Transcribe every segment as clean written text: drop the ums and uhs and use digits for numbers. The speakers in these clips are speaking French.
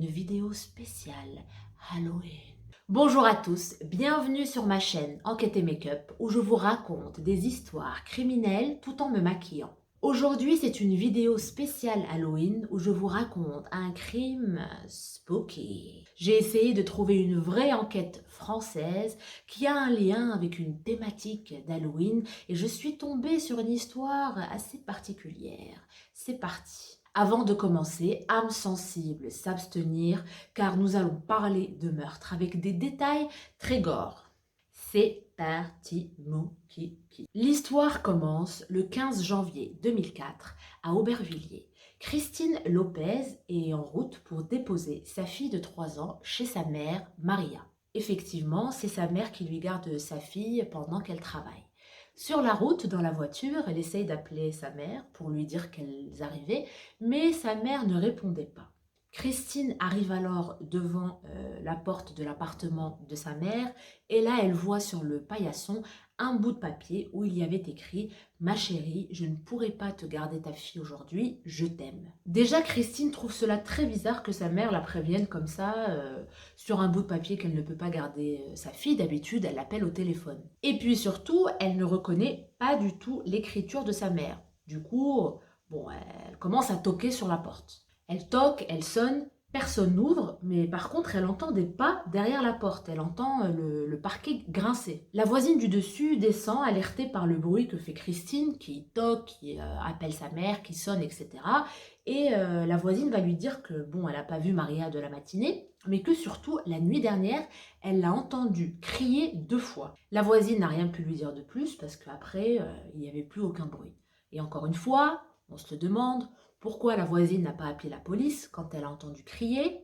Une vidéo spéciale Halloween. Bonjour à tous, bienvenue sur ma chaîne Enquête et Make-up où je vous raconte des histoires criminelles tout en me maquillant. Aujourd'hui, c'est une vidéo spéciale Halloween où je vous raconte un crime spooky. J'ai essayé de trouver une vraie enquête française qui a un lien avec une thématique d'Halloween et je suis tombée sur une histoire assez particulière. C'est parti. Avant de commencer, âme sensible, s'abstenir car nous allons parler de meurtre avec des détails très gore. C'est parti, mon kiki. L'histoire commence le 15 janvier 2004 à Aubervilliers. Christine Lopez est en route pour déposer sa fille de 3 ans chez sa mère, Maria. Effectivement, c'est sa mère qui lui garde sa fille pendant qu'elle travaille. Sur la route, dans la voiture, elle essaye d'appeler sa mère pour lui dire qu'elles arrivaient, mais sa mère ne répondait pas. Christine arrive alors devant la porte de l'appartement de sa mère et là elle voit sur le paillasson un bout de papier où il y avait écrit « Ma chérie, je ne pourrai pas te garder ta fille aujourd'hui, je t'aime ». Déjà Christine trouve cela très bizarre que sa mère la prévienne comme ça sur un bout de papier qu'elle ne peut pas garder sa fille. D'habitude elle l'appelle au téléphone. Et puis surtout elle ne reconnaît pas du tout l'écriture de sa mère. Du coup, bon, elle commence à toquer sur la porte. Elle toque, elle sonne, personne n'ouvre, mais par contre, elle entend des pas derrière la porte. Elle entend le parquet grincer. La voisine du dessus descend, alertée par le bruit que fait Christine, qui toque, qui appelle sa mère, qui sonne, etc. Et la voisine va lui dire que, bon, elle n'a pas vu Maria de la matinée, mais que surtout, la nuit dernière, elle l'a entendue crier 2 fois. La voisine n'a rien pu lui dire de plus, parce qu'après, il n'y avait plus aucun bruit. Et encore une fois, on se le demande, pourquoi la voisine n'a pas appelé la police quand elle a entendu crier?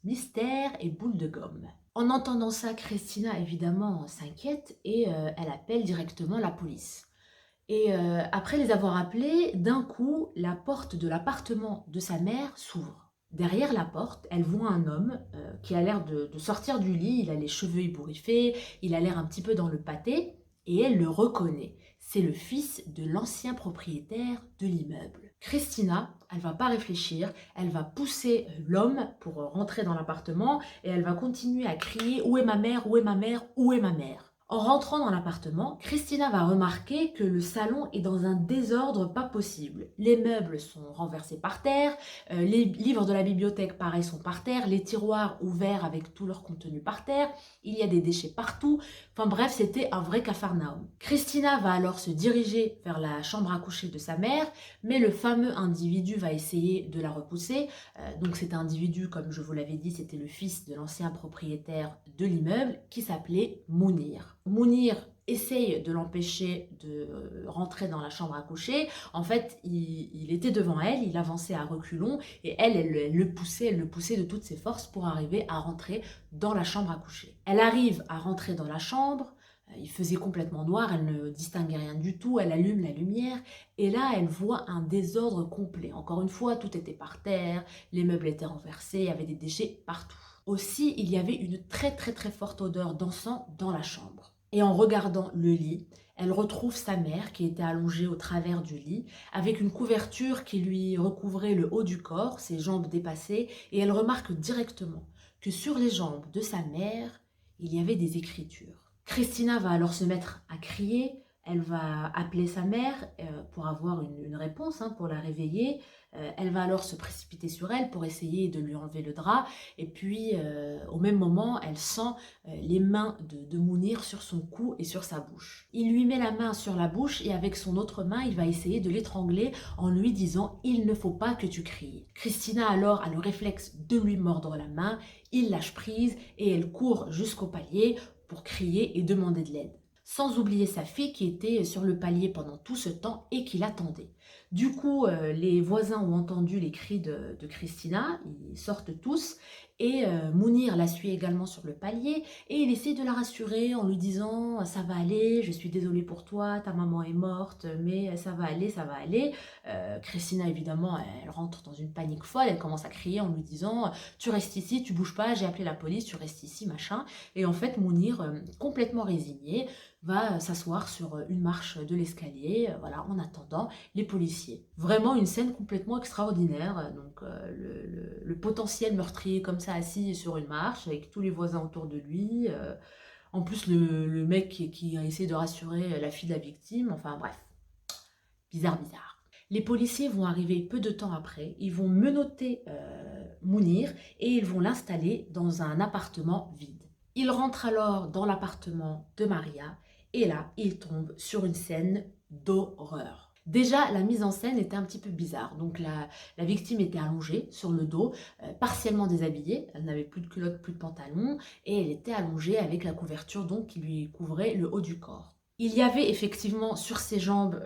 Mystère et boule de gomme. En entendant ça, Christina évidemment s'inquiète et elle appelle directement la police. Et après les avoir appelés, d'un coup, la porte de l'appartement de sa mère s'ouvre. Derrière la porte, elle voit un homme qui a l'air de sortir du lit. Il a les cheveux ébouriffés, il a l'air un petit peu dans le pâté et elle le reconnaît. C'est le fils de l'ancien propriétaire de l'immeuble. Christina, elle va pas réfléchir, elle va pousser l'homme pour rentrer dans l'appartement et elle va continuer à crier « Où est ma mère? Où est ma mère? Où est ma mère ?» En rentrant dans l'appartement, Christina va remarquer que le salon est dans un désordre pas possible. Les meubles sont renversés par terre, les livres de la bibliothèque, pareil, sont par terre, les tiroirs ouverts avec tout leur contenu par terre, il y a des déchets partout. Enfin bref, c'était un vrai capharnaüm. Christina va alors se diriger vers la chambre à coucher de sa mère, mais le fameux individu va essayer de la repousser. Donc cet individu, comme je vous l'avais dit, c'était le fils de l'ancien propriétaire de l'immeuble qui s'appelait Mounir. Mounir essaye de l'empêcher de rentrer dans la chambre à coucher. En fait, il était devant elle, il avançait à reculons et elle le poussait de toutes ses forces pour arriver à rentrer dans la chambre à coucher. Elle arrive à rentrer dans la chambre, il faisait complètement noir, elle ne distinguait rien du tout, elle allume la lumière et là elle voit un désordre complet. Encore une fois, tout était par terre, les meubles étaient renversés, il y avait des déchets partout. Aussi, il y avait une très forte odeur d'encens dans la chambre. Et en regardant le lit, elle retrouve sa mère qui était allongée au travers du lit, avec une couverture qui lui recouvrait le haut du corps, ses jambes dépassées, et elle remarque directement que sur les jambes de sa mère, il y avait des écritures. Christina va alors se mettre à crier, elle va appeler sa mère pour avoir une réponse, pour la réveiller. Elle va alors se précipiter sur elle pour essayer de lui enlever le drap. Et puis, au même moment, elle sent les mains de Mounir sur son cou et sur sa bouche. Il lui met la main sur la bouche et avec son autre main, il va essayer de l'étrangler en lui disant « Il ne faut pas que tu cries ». Christina alors a le réflexe de lui mordre la main, il lâche prise et elle court jusqu'au palier pour crier et demander de l'aide. Sans oublier sa fille qui était sur le palier pendant tout ce temps et qui l'attendait. Du coup, les voisins ont entendu les cris de Christina, ils sortent tous et Mounir la suit également sur le palier et il essaie de la rassurer en lui disant « ça va aller, je suis désolée pour toi, ta maman est morte, mais ça va aller, ça va aller ». Christina évidemment, elle rentre dans une panique folle, elle commence à crier en lui disant « tu restes ici, tu bouges pas, j'ai appelé la police, tu restes ici, machin ». Et en fait, Mounir, complètement résigné, va s'asseoir sur une marche de l'escalier, voilà, en attendant les policiers policiers. Vraiment une scène complètement extraordinaire. Donc le potentiel meurtrier comme ça assis sur une marche avec tous les voisins autour de lui. En plus le mec qui a essayé de rassurer la fille de la victime. Enfin bref, bizarre, bizarre. Les policiers vont arriver peu de temps après. Ils vont menotter Mounir et ils vont l'installer dans un appartement vide. Il rentre alors dans l'appartement de Maria et là, il tombe sur une scène d'horreur. Déjà, la mise en scène était un petit peu bizarre. Donc la victime était allongée sur le dos, partiellement déshabillée. Elle n'avait plus de culotte, plus de pantalon et elle était allongée avec la couverture donc qui lui couvrait le haut du corps. Il y avait effectivement sur ses jambes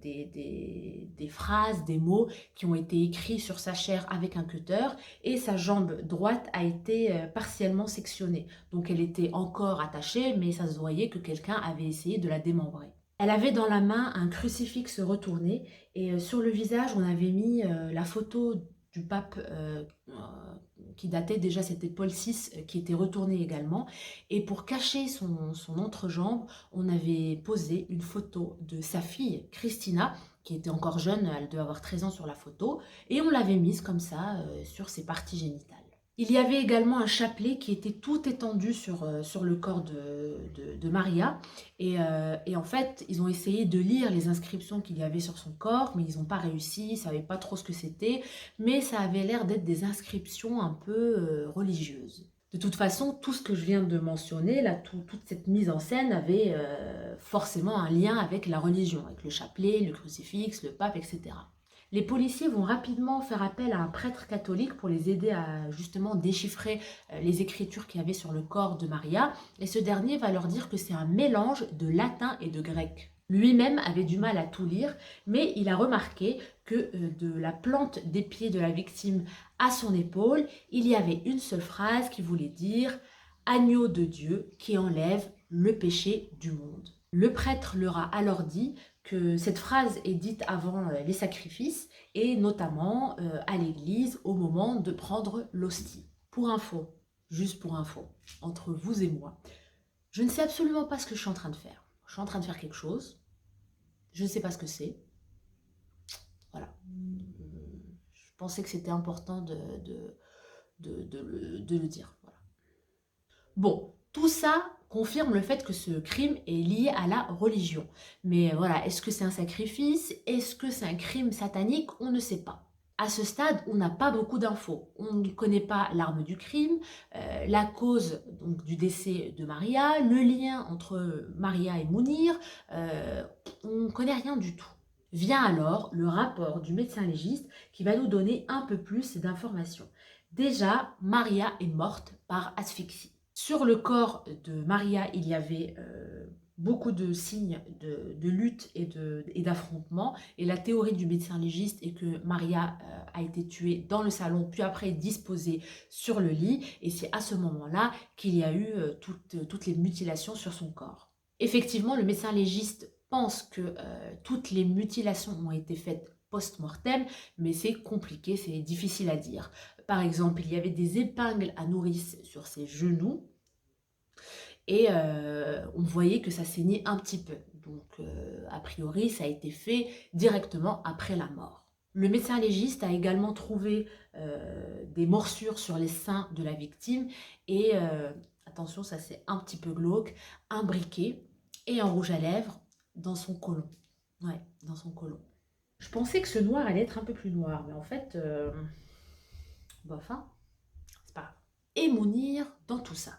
des phrases, des mots qui ont été écrits sur sa chair avec un cutter et sa jambe droite a été partiellement sectionnée. Donc elle était encore attachée mais ça se voyait que quelqu'un avait essayé de la démembrer. Elle avait dans la main un crucifix retourné et sur le visage on avait mis la photo du pape qui datait déjà, c'était Paul VI qui était retourné également. Et pour cacher son entrejambe, on avait posé une photo de sa fille, Christina, qui était encore jeune, elle devait avoir 13 ans sur la photo, et on l'avait mise comme ça sur ses parties génitales. Il y avait également un chapelet qui était tout étendu sur le corps de Maria. Et en fait, ils ont essayé de lire les inscriptions qu'il y avait sur son corps, mais ils n'ont pas réussi, ils ne savaient pas trop ce que c'était. Mais ça avait l'air d'être des inscriptions un peu religieuses. De toute façon, tout ce que je viens de mentionner, là, toute cette mise en scène avait forcément un lien avec la religion, avec le chapelet, le crucifix, le pape, etc. Les policiers vont rapidement faire appel à un prêtre catholique pour les aider à justement déchiffrer les écritures qu'il y avait sur le corps de Maria. Et ce dernier va leur dire que c'est un mélange de latin et de grec. Lui-même avait du mal à tout lire, mais il a remarqué que de la plante des pieds de la victime à son épaule, il y avait une seule phrase qui voulait dire « Agneau de Dieu qui enlève le péché du monde ». Le prêtre leur a alors dit que cette phrase est dite avant les sacrifices et notamment à l'église au moment de prendre l'hostie. Pour info, juste pour info, entre vous et moi, je ne sais absolument pas ce que je suis en train de faire. Je suis en train de faire quelque chose, je ne sais pas ce que c'est. Voilà. Je pensais que c'était important de le dire. Voilà. Bon, tout ça confirme le fait que ce crime est lié à la religion. Mais voilà, est-ce que c'est un sacrifice? Est-ce que c'est un crime satanique? On ne sait pas. À ce stade, on n'a pas beaucoup d'infos. On ne connaît pas l'arme du crime, la cause donc, du décès de Maria, le lien entre Maria et Mounir, on ne connaît rien du tout. Vient alors le rapport du médecin légiste qui va nous donner un peu plus d'informations. Déjà, Maria est morte par asphyxie. Sur le corps de Maria, il y avait beaucoup de signes de lutte et d'affrontement. Et la théorie du médecin légiste est que Maria a été tuée dans le salon, puis après disposée sur le lit. Et c'est à ce moment-là qu'il y a eu toutes les mutilations sur son corps. Effectivement, le médecin légiste pense que toutes les mutilations ont été faites post-mortem, mais c'est compliqué, c'est difficile à dire. Par exemple, il y avait des épingles à nourrice sur ses genoux et on voyait que ça saignait un petit peu. Donc, a priori, ça a été fait directement après la mort. Le médecin légiste a également trouvé des morsures sur les seins de la victime et, attention, ça c'est un petit peu glauque, un briquet et un rouge à lèvres dans son côlon. Ouais, dans son côlon. Je pensais que ce noir allait être un peu plus noir, mais en fait, bof, hein, c'est pas grave. Et Mounir dans tout ça.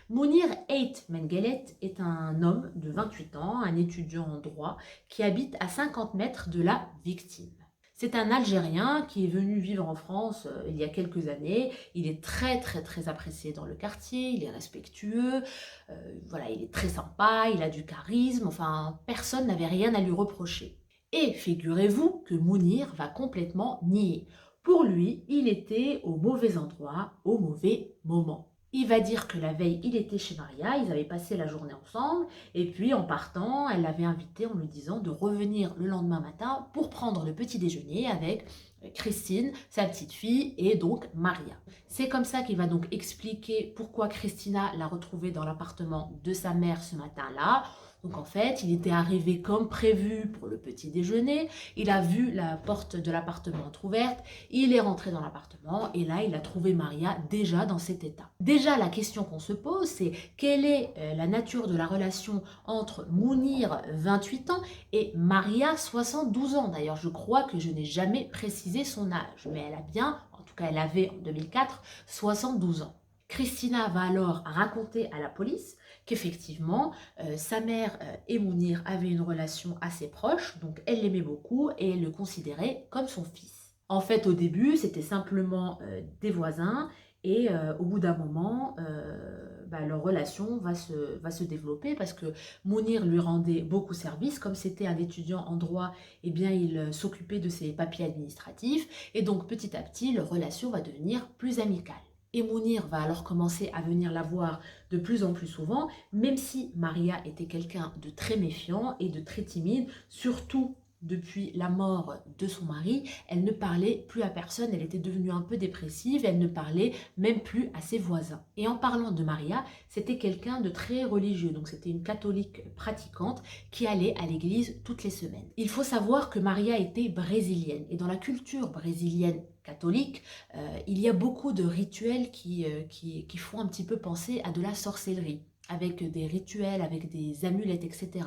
Mounir Ait Mengelet est un homme de 28 ans, un étudiant en droit, qui habite à 50 mètres de la victime. C'est un Algérien qui est venu vivre en France il y a quelques années. Il est très apprécié dans le quartier, il est respectueux, voilà, il est très sympa, il a du charisme, enfin personne n'avait rien à lui reprocher. Et figurez-vous que Mounir va complètement nier. Pour lui, il était au mauvais endroit, au mauvais moment. Il va dire que la veille, il était chez Maria, ils avaient passé la journée ensemble, et puis en partant, elle l'avait invité en lui disant de revenir le lendemain matin pour prendre le petit déjeuner avec Christine, sa petite fille, et donc Maria. C'est comme ça qu'il va donc expliquer pourquoi Christina l'a retrouvée dans l'appartement de sa mère ce matin-là. Donc en fait, il était arrivé comme prévu pour le petit déjeuner, il a vu la porte de l'appartement entrouverte, il est rentré dans l'appartement et là, il a trouvé Maria déjà dans cet état. Déjà, la question qu'on se pose, c'est quelle est la nature de la relation entre Mounir, 28 ans, et Maria, 72 ans. D'ailleurs, je crois que je n'ai jamais précisé son âge, mais elle a bien, en tout cas elle avait en 2004, 72 ans. Christina va alors raconter à la police qu'effectivement, sa mère et Mounir avaient une relation assez proche, donc elle l'aimait beaucoup et elle le considérait comme son fils. En fait, au début, c'était simplement des voisins et au bout d'un moment, leur relation va se développer parce que Mounir lui rendait beaucoup service. Comme c'était un étudiant en droit, eh bien, il s'occupait de ses papiers administratifs et donc petit à petit, leur relation va devenir plus amicale. Et Mounir va alors commencer à venir la voir de plus en plus souvent, même si Maria était quelqu'un de très méfiant et de très timide, surtout depuis la mort de son mari, elle ne parlait plus à personne, elle était devenue un peu dépressive, elle ne parlait même plus à ses voisins. Et en parlant de Maria, c'était quelqu'un de très religieux, donc c'était une catholique pratiquante qui allait à l'église toutes les semaines. Il faut savoir que Maria était brésilienne, et dans la culture brésilienne catholique, il y a beaucoup de rituels qui font un petit peu penser à de la sorcellerie, avec des rituels, avec des amulettes, etc.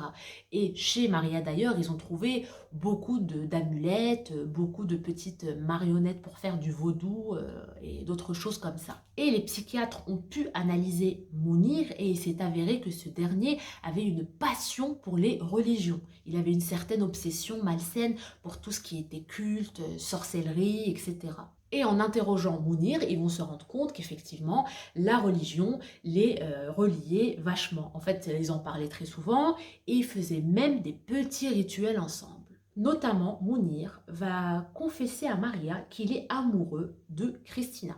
Et chez Maria d'ailleurs, ils ont trouvé beaucoup d'amulettes, beaucoup de petites marionnettes pour faire du vaudou et d'autres choses comme ça. Et les psychiatres ont pu analyser Mounir et il s'est avéré que ce dernier avait une passion pour les religions. Il avait une certaine obsession malsaine pour tout ce qui était culte, sorcellerie, etc. Et en interrogeant Mounir, ils vont se rendre compte qu'effectivement, la religion les reliait vachement. En fait, ils en parlaient très souvent et ils faisaient même des petits rituels ensemble. Notamment, Mounir va confesser à Maria qu'il est amoureux de Christina.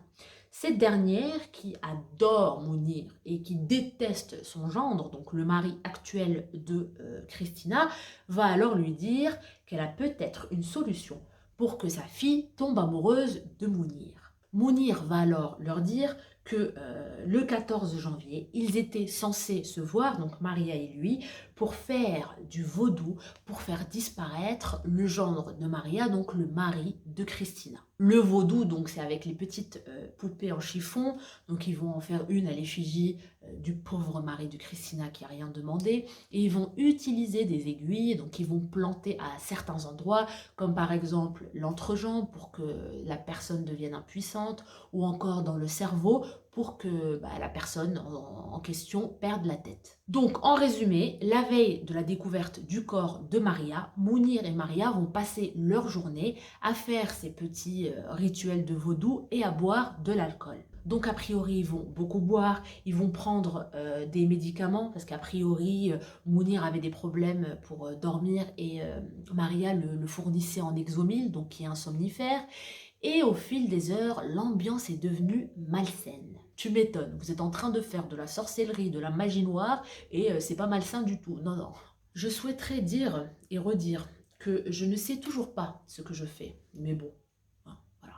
Cette dernière, qui adore Mounir et qui déteste son gendre, donc le mari actuel de Christina, va alors lui dire qu'elle a peut-être une solution pour que sa fille tombe amoureuse de Mounir. Mounir va alors leur dire que le 14 janvier, ils étaient censés se voir, donc Maria et lui, pour faire du vaudou, pour faire disparaître le gendre de Maria, donc le mari de Christina. Le vaudou, donc c'est avec les petites poupées en chiffon, donc ils vont en faire une à l'effigie du pauvre mari de Christina qui n'a rien demandé, et ils vont utiliser des aiguilles, donc ils vont planter à certains endroits, comme par exemple l'entrejambe pour que la personne devienne impuissante, ou encore dans le cerveau pour que la personne en question perde la tête. Donc en résumé, la veille de la découverte du corps de Maria, Mounir et Maria vont passer leur journée à faire ces petits rituels de vaudou et à boire de l'alcool. Donc a priori, ils vont beaucoup boire, ils vont prendre des médicaments parce qu'a priori, Mounir avait des problèmes pour dormir et Maria le fournissait en Exomil, donc qui est un somnifère. Et au fil des heures, l'ambiance est devenue malsaine. Tu m'étonnes, vous êtes en train de faire de la sorcellerie, de la magie noire, et c'est pas malsain du tout. Non, non. Je souhaiterais dire et redire que je ne sais toujours pas ce que je fais. Mais bon, voilà.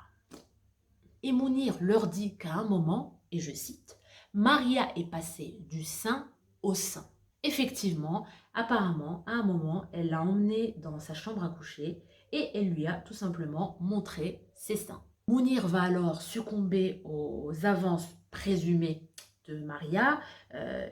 Et Mounir leur dit qu'à un moment, et je cite, « Maria est passée du sein au sein ». Effectivement, apparemment, à un moment, elle l'a emmenée dans sa chambre à coucher et elle lui a tout simplement montré ses seins. Mounir va alors succomber aux avances présumées de Maria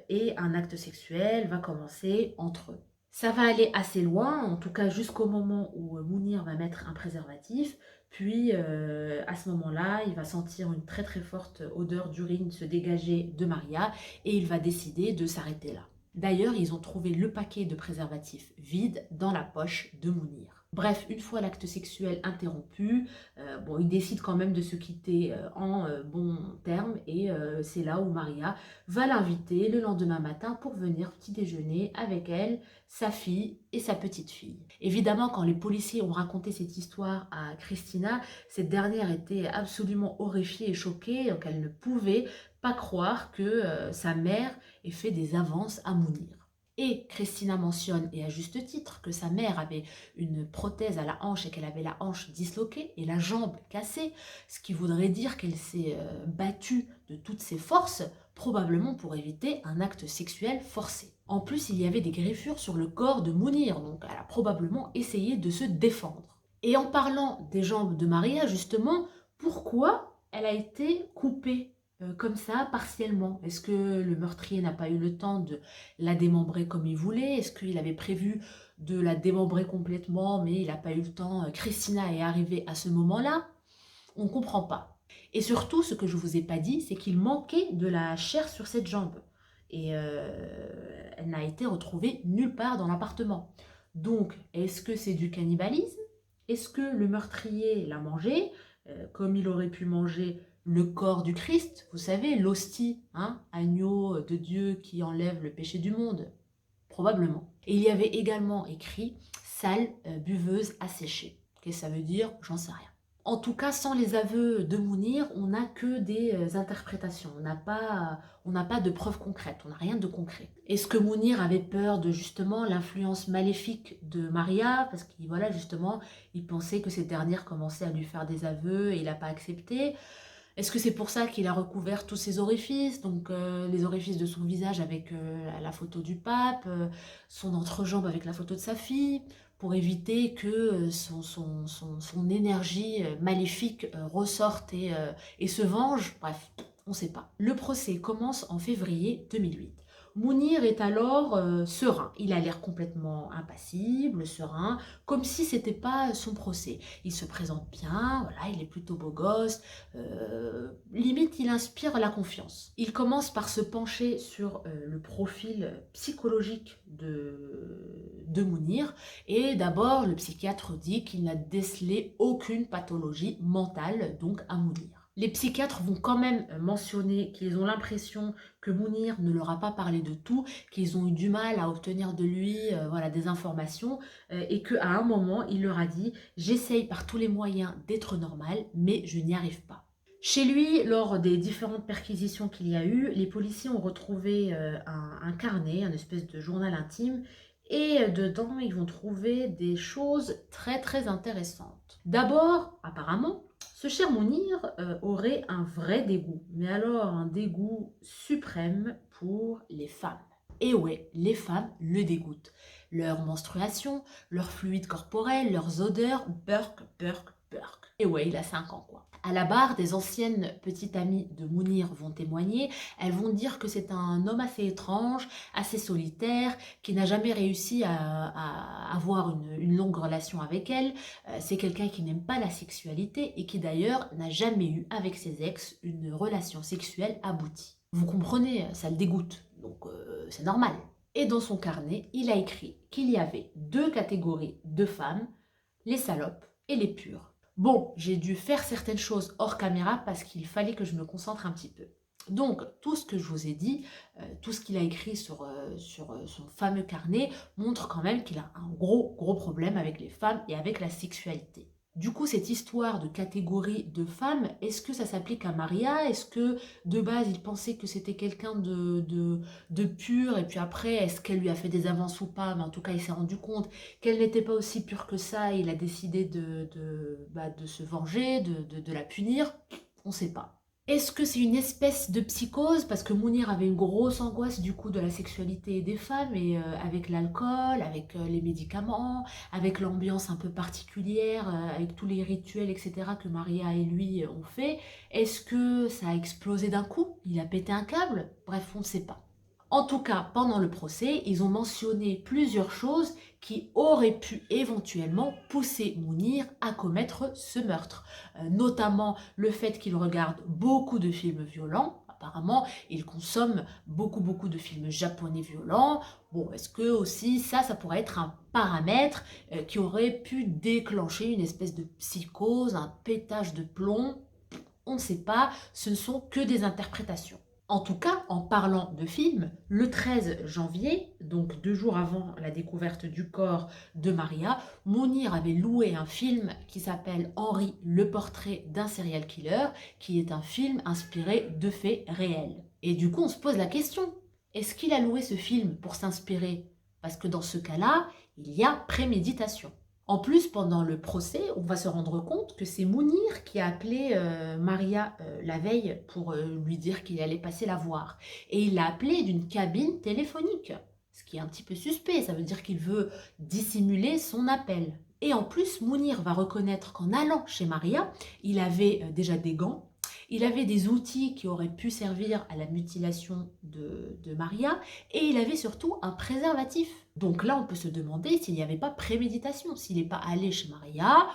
et un acte sexuel va commencer entre eux. Ça va aller assez loin, en tout cas jusqu'au moment où Mounir va mettre un préservatif, puis à ce moment-là, il va sentir une très très forte odeur d'urine se dégager de Maria et il va décider de s'arrêter là. D'ailleurs, ils ont trouvé le paquet de préservatifs vide dans la poche de Mounir. Bref, une fois l'acte sexuel interrompu, ils décident quand même de se quitter en bons termes et c'est là où Maria va l'inviter le lendemain matin pour venir petit déjeuner avec elle, sa fille et sa petite fille. Évidemment, quand les policiers ont raconté cette histoire à Christina, cette dernière était absolument horrifiée et choquée, donc elle ne pouvait pas croire que sa mère ait fait des avances à Mounir. Et Christina mentionne, et à juste titre, que sa mère avait une prothèse à la hanche et qu'elle avait la hanche disloquée et la jambe cassée, ce qui voudrait dire qu'elle s'est battue de toutes ses forces, probablement pour éviter un acte sexuel forcé. En plus, il y avait des griffures sur le corps de Mounir, donc elle a probablement essayé de se défendre. Et en parlant des jambes de Maria, justement, pourquoi elle a été coupée comme ça, partiellement? Est-ce que le meurtrier n'a pas eu le temps de la démembrer comme il voulait? Est-ce qu'il avait prévu de la démembrer complètement, mais il n'a pas eu le temps? Christina est arrivée à ce moment-là? On ne comprend pas. Et surtout, ce que je ne vous ai pas dit, c'est qu'il manquait de la chair sur cette jambe. Et elle n'a été retrouvée nulle part dans l'appartement. Donc, est-ce que c'est du cannibalisme? Est-ce que le meurtrier l'a mangé, comme il aurait pu manger le corps du Christ, vous savez, l'hostie, hein, agneau de Dieu qui enlève le péché du monde? Probablement. Et il y avait également écrit sale buveuse asséchée. Qu'est-ce que ça veut dire? J'en sais rien. En tout cas, sans les aveux de Mounir, on n'a que des interprétations. On n'a pas de preuves concrètes, on n'a rien de concret. Est-ce que Mounir avait peur de justement l'influence maléfique de Maria? Parce qu'il voilà, justement, il pensait que cette dernière commençait à lui faire des aveux et il n'a pas accepté. Est-ce que c'est pour ça qu'il a recouvert tous ses orifices, donc les orifices de son visage avec la photo du pape, son entrejambe avec la photo de sa fille, pour éviter que son énergie maléfique ressorte et se venge? Bref, on ne sait pas. Le procès commence en février 2008. Mounir est alors serein. Il a l'air complètement impassible, serein, comme si c'était pas son procès. Il se présente bien, voilà, il est plutôt beau gosse, limite il inspire la confiance. Il commence par se pencher sur le profil psychologique de Mounir, et d'abord le psychiatre dit qu'il n'a décelé aucune pathologie mentale donc à Mounir. Les psychiatres vont quand même mentionner qu'ils ont l'impression que Mounir ne leur a pas parlé de tout, qu'ils ont eu du mal à obtenir de lui voilà, des informations, et qu'à un moment, il leur a dit « J'essaye par tous les moyens d'être normal, mais je n'y arrive pas ». Chez lui, lors des différentes perquisitions qu'il y a eu, les policiers ont retrouvé un carnet, un espèce de journal intime, et dedans, ils vont trouver des choses très très intéressantes. D'abord, apparemment, ce cher Mounir aurait un vrai dégoût, mais alors un dégoût suprême pour les femmes. Et ouais, les femmes le dégoûtent. Leur menstruation, leurs fluides corporels, leurs odeurs, burk, burk, burk. Et ouais, il a 5 ans quoi. À la barre, des anciennes petites amies de Mounir vont témoigner. Elles vont dire que c'est un homme assez étrange, assez solitaire, qui n'a jamais réussi à avoir une longue relation avec elle. C'est quelqu'un qui n'aime pas la sexualité et qui d'ailleurs n'a jamais eu avec ses ex une relation sexuelle aboutie. Vous comprenez, ça le dégoûte, donc c'est normal. Et dans son carnet, il a écrit qu'il y avait 2 catégories de femmes, les salopes et les pures. Bon, j'ai dû faire certaines choses hors caméra parce qu'il fallait que je me concentre un petit peu. Donc, tout ce que je vous ai dit, tout ce qu'il a écrit sur son fameux carnet, montre quand même qu'il a un gros problème avec les femmes et avec la sexualité. Du coup, cette histoire de catégorie de femmes, est-ce que ça s'applique à Maria? Est-ce que de base, il pensait que c'était quelqu'un de pur, et puis après, est-ce qu'elle lui a fait des avances ou pas? Mais en tout cas, il s'est rendu compte qu'elle n'était pas aussi pure que ça, et il a décidé de se venger, de la punir. On ne sait pas. Est-ce que c'est une espèce de psychose? Parce que Mounir avait une grosse angoisse du coup de la sexualité des femmes, et avec l'alcool, avec les médicaments, avec l'ambiance un peu particulière, avec tous les rituels, etc. que Maria et lui ont fait. Est-ce que ça a explosé d'un coup? Il a pété un câble? Bref, on ne sait pas. En tout cas, pendant le procès, ils ont mentionné plusieurs choses qui auraient pu éventuellement pousser Mounir à commettre ce meurtre. Notamment le fait qu'il regarde beaucoup de films violents. Apparemment, il consomme beaucoup de films japonais violents. Bon, est-ce que aussi ça pourrait être un paramètre qui aurait pu déclencher une espèce de psychose, un pétage de plomb? On ne sait pas, ce ne sont que des interprétations. En tout cas, en parlant de film, le 13 janvier, donc 2 jours avant la découverte du corps de Maria, Mounir avait loué un film qui s'appelle Henri, le portrait d'un serial killer, qui est un film inspiré de faits réels. Et du coup, on se pose la question, Est-ce qu'il a loué ce film pour s'inspirer? Parce que dans ce cas-là, il y a préméditation. En plus, pendant le procès, on va se rendre compte que c'est Mounir qui a appelé Maria la veille pour lui dire qu'il allait passer la voir. Et il l'a appelé d'une cabine téléphonique, ce qui est un petit peu suspect. Ça veut dire qu'il veut dissimuler son appel. Et en plus, Mounir va reconnaître qu'en allant chez Maria, il avait déjà des gants, il avait des outils qui auraient pu servir à la mutilation de Maria, et il avait surtout un préservatif. Donc là, on peut se demander s'il n'y avait pas préméditation, s'il n'est pas allé chez Maria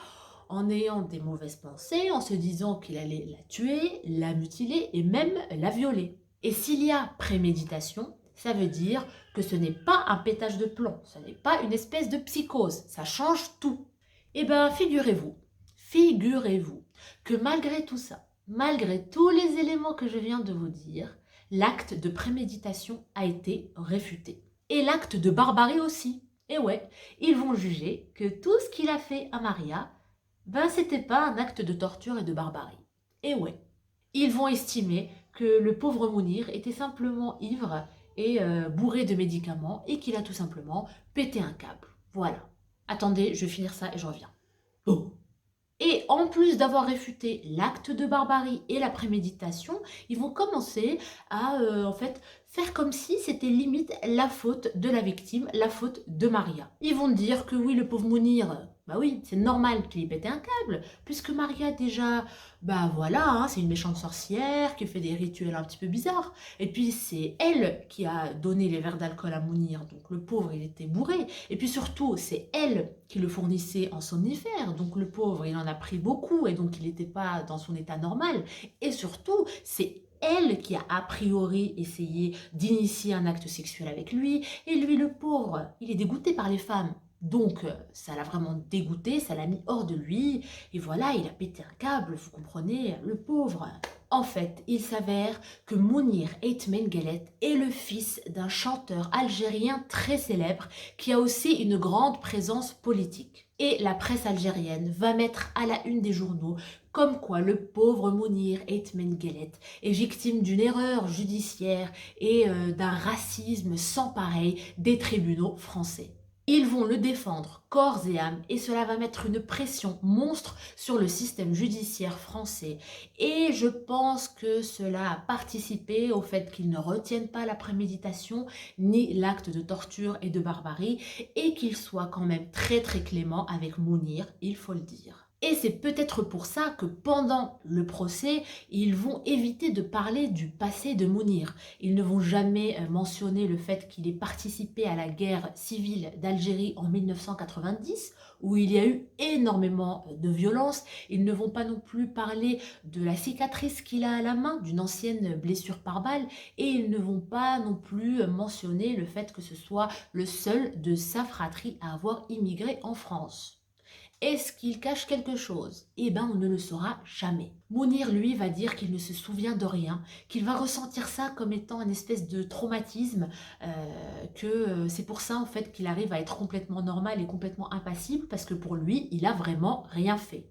en ayant des mauvaises pensées, en se disant qu'il allait la tuer, la mutiler et même la violer. Et s'il y a préméditation, ça veut dire que ce n'est pas un pétage de plomb, ce n'est pas une espèce de psychose, ça change tout. Eh bien, figurez-vous que malgré tout ça, malgré tous les éléments que je viens de vous dire, l'acte de préméditation a été réfuté. Et l'acte de barbarie aussi. Et ouais, ils vont juger que tout ce qu'il a fait à Maria, c'était pas un acte de torture et de barbarie. Et ouais, ils vont estimer que le pauvre Mounir était simplement ivre et bourré de médicaments et qu'il a tout simplement pété un câble. Voilà. Attendez, je vais finir ça et je reviens. Oh. Et en plus d'avoir réfuté l'acte de barbarie et la préméditation, ils vont commencer à faire comme si c'était limite la faute de la victime, la faute de Maria. Ils vont dire que oui, le pauvre Mounir, bah oui, c'est normal qu'il ait pété un câble, puisque Maria déjà, c'est une méchante sorcière qui fait des rituels un petit peu bizarres. Et puis c'est elle qui a donné les verres d'alcool à Mounir, donc le pauvre il était bourré. Et puis surtout, c'est elle qui le fournissait en somnifère, donc le pauvre il en a pris beaucoup et donc il n'était pas dans son état normal. Et surtout, c'est elle qui a priori essayé d'initier un acte sexuel avec lui, et lui le pauvre, il est dégoûté par les femmes. Donc ça l'a vraiment dégoûté, ça l'a mis hors de lui, et voilà, il a pété un câble, vous comprenez, le pauvre. En fait, il s'avère que Mounir Ait Menguellet est le fils d'un chanteur algérien très célèbre qui a aussi une grande présence politique. Et la presse algérienne va mettre à la une des journaux comme quoi le pauvre Mounir Ait Menguellet est victime d'une erreur judiciaire et d'un racisme sans pareil des tribunaux français. Ils vont le défendre corps et âme et cela va mettre une pression monstre sur le système judiciaire français. Et je pense que cela a participé au fait qu'ils ne retiennent pas la préméditation ni l'acte de torture et de barbarie et qu'ils soient quand même très très cléments avec Mounir, il faut le dire. Et c'est peut-être pour ça que pendant le procès, ils vont éviter de parler du passé de Mounir. Ils ne vont jamais mentionner le fait qu'il ait participé à la guerre civile d'Algérie en 1990, où il y a eu énormément de violence. Ils ne vont pas non plus parler de la cicatrice qu'il a à la main, d'une ancienne blessure par balle, et ils ne vont pas non plus mentionner le fait que ce soit le seul de sa fratrie à avoir immigré en France. Est-ce qu'il cache quelque chose? Eh ben, on ne le saura jamais. Mounir, lui, va dire qu'il ne se souvient de rien, qu'il va ressentir ça comme étant une espèce de traumatisme, que c'est pour ça, en fait, qu'il arrive à être complètement normal et complètement impassible, parce que pour lui, il a vraiment rien fait.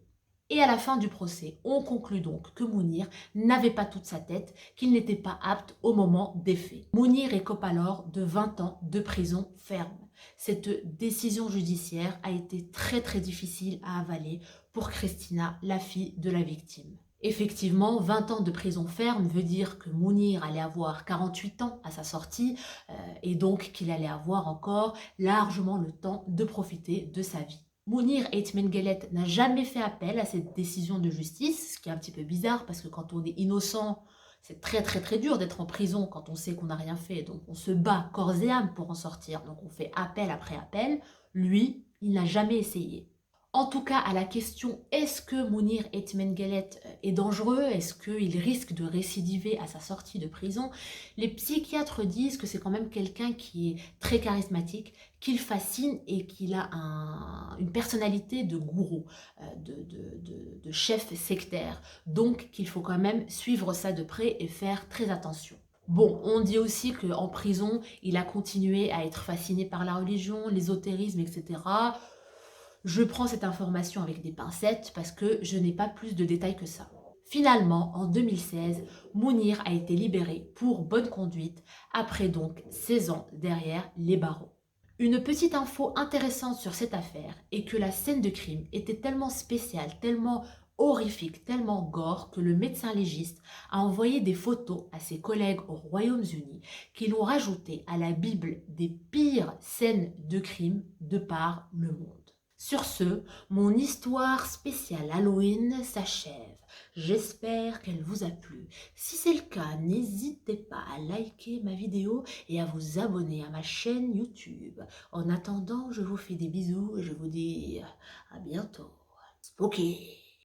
Et à la fin du procès, on conclut donc que Mounir n'avait pas toute sa tête, qu'il n'était pas apte au moment des faits. Mounir écope alors de 20 ans de prison ferme. Cette décision judiciaire a été très très difficile à avaler pour Christina, la fille de la victime. Effectivement, 20 ans de prison ferme veut dire que Mounir allait avoir 48 ans à sa sortie et donc qu'il allait avoir encore largement le temps de profiter de sa vie. Mounir Ait Menguellet n'a jamais fait appel à cette décision de justice, ce qui est un petit peu bizarre parce que quand on est innocent, c'est très très très dur d'être en prison quand on sait qu'on n'a rien fait. Donc on se bat corps et âme pour en sortir. Donc on fait appel après appel. Lui, il n'a jamais essayé. En tout cas, à la question est-ce que Mounir Ait Menguellet est dangereux, est-ce qu'il risque de récidiver à sa sortie de prison, les psychiatres disent que c'est quand même quelqu'un qui est très charismatique, qu'il fascine et qu'il a une personnalité de gourou, de chef sectaire. Donc qu'il faut quand même suivre ça de près et faire très attention. Bon, on dit aussi qu'en prison, il a continué à être fasciné par la religion, l'ésotérisme, etc. Je prends cette information avec des pincettes parce que je n'ai pas plus de détails que ça. Finalement, en 2016, Mounir a été libéré pour bonne conduite après donc 16 ans derrière les barreaux. Une petite info intéressante sur cette affaire est que la scène de crime était tellement spéciale, tellement horrifique, tellement gore que le médecin légiste a envoyé des photos à ses collègues aux Royaumes-Unis qui l'ont rajouté à la Bible des pires scènes de crime de par le monde. Sur ce, mon histoire spéciale Halloween s'achève. J'espère qu'elle vous a plu. Si c'est le cas, n'hésitez pas à liker ma vidéo et à vous abonner à ma chaîne YouTube. En attendant, je vous fais des bisous et je vous dis à bientôt. Spooky!